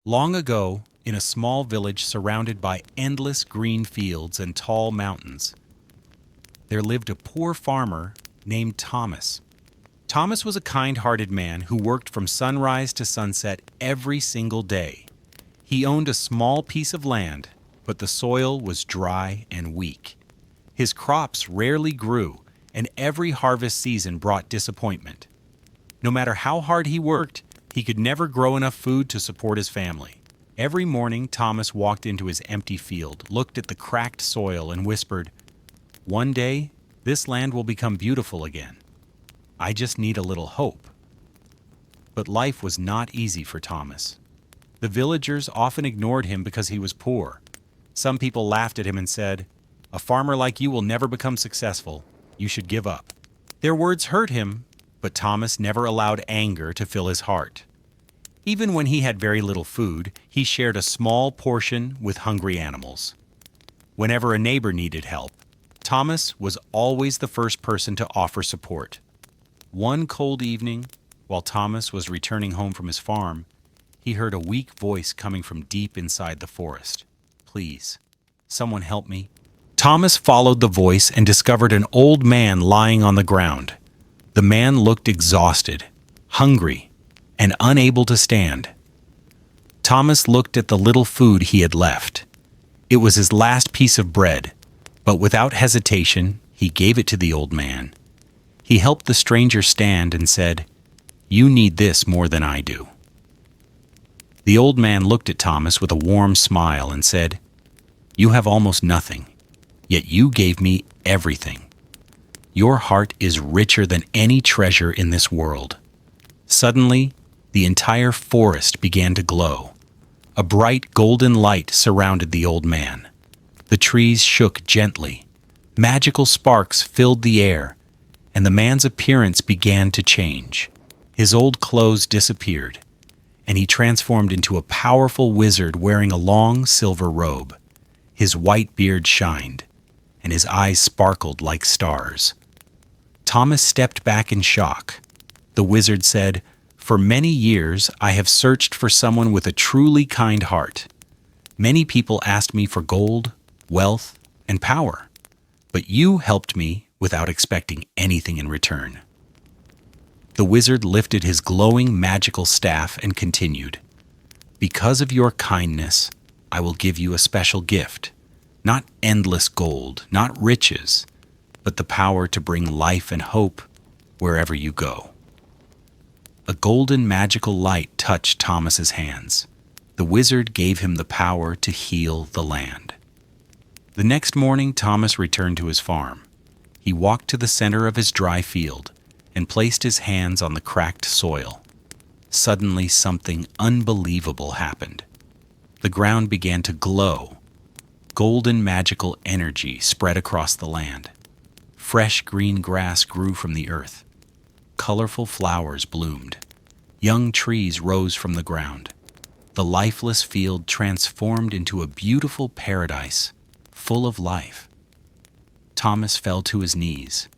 Long ago, in a small village surrounded by endless green fields and tall mountains, there lived a poor farmer named Thomas. Thomas was a kind-hearted man who worked from sunrise to sunset every single day. He owned a small piece of land, but the soil was dry and weak. His crops rarely grew, and every harvest season brought disappointment. No matter how hard he worked, he could never grow enough food to support his family. Every morning, Thomas walked into his empty field, looked at the cracked soil, and whispered, "One day, this land will become beautiful again. I just need a little hope." But life was not easy for Thomas. The villagers often ignored him because he was poor. Some people laughed at him and said, "A farmer like you will never become successful. You should give up." Their words hurt him, but Thomas never allowed anger to fill his heart. Even when he had very little food, he shared a small portion with hungry animals. Whenever a neighbor needed help, Thomas was always the first person to offer support. One cold evening, while Thomas was returning home from his farm, he heard a weak voice coming from deep inside the forest. "Please, someone help me." Thomas followed the voice and discovered an old man lying on the ground. The man looked exhausted, hungry, and unable to stand. Thomas looked at the little food he had left. It was his last piece of bread, but without hesitation, he gave it to the old man. He helped the stranger stand and said, "You need this more than I do." The old man looked at Thomas with a warm smile and said, "You have almost nothing, yet you gave me everything. Your heart is richer than any treasure in this world." Suddenly, the entire forest began to glow. A bright golden light surrounded the old man. The trees shook gently. Magical sparks filled the air, and the man's appearance began to change. His old clothes disappeared, and he transformed into a powerful wizard wearing a long silver robe. His white beard shined, and his eyes sparkled like stars. Thomas stepped back in shock. The wizard said, "For many years I have searched for someone with a truly kind heart. Many people asked me for gold, wealth, and power, but you helped me without expecting anything in return." The wizard lifted his glowing magical staff and continued, "Because of your kindness, I will give you a special gift. Not endless gold, not riches, but the power to bring life and hope wherever you go." A golden magical light touched Thomas's hands. The wizard gave him the power to heal the land. The next morning, Thomas returned to his farm. He walked to the center of his dry field and placed his hands on the cracked soil. Suddenly, something unbelievable happened. The ground began to glow. Golden magical energy spread across the land. Fresh green grass grew from the earth. Colorful flowers bloomed. Young trees rose from the ground. The lifeless field transformed into a beautiful paradise, full of life. Thomas fell to his knees,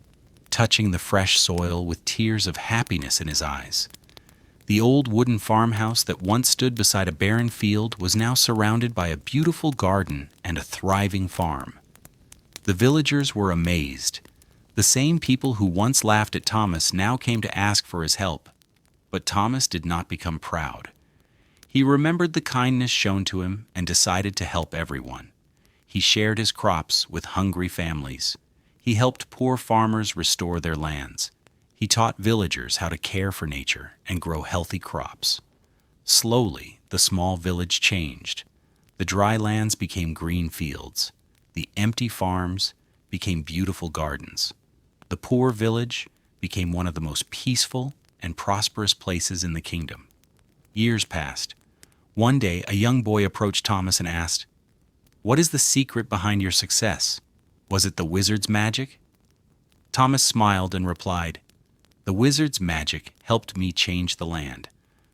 touching the fresh soil with tears of happiness in his eyes. The old wooden farmhouse that once stood beside a barren field was now surrounded by a beautiful garden and a thriving farm. The villagers were amazed. The same people who once laughed at Thomas now came to ask for his help. But Thomas did not become proud. He remembered the kindness shown to him and decided to help everyone. He shared his crops with hungry families. He helped poor farmers restore their lands. He taught villagers how to care for nature and grow healthy crops. Slowly, the small village changed. The dry lands became green fields. The empty farms became beautiful gardens. The poor village became one of the most peaceful and prosperous places in the kingdom. Years passed. One day, a young boy approached Thomas and asked, "What is the secret behind your success? Was it the wizard's magic?" Thomas smiled and replied, "The wizard's magic helped me change the land,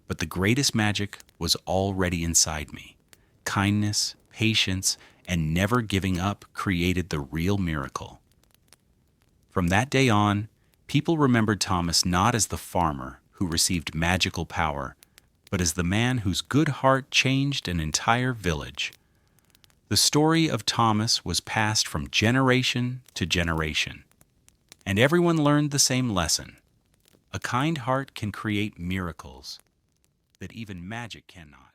but the greatest magic was already inside me. Kindness, patience, and never giving up created the real miracle." From that day on, people remembered Thomas not as the farmer who received magical power, but as the man whose good heart changed an entire village. The story of Thomas was passed from generation to generation, and everyone learned the same lesson. A kind heart can create miracles that even magic cannot.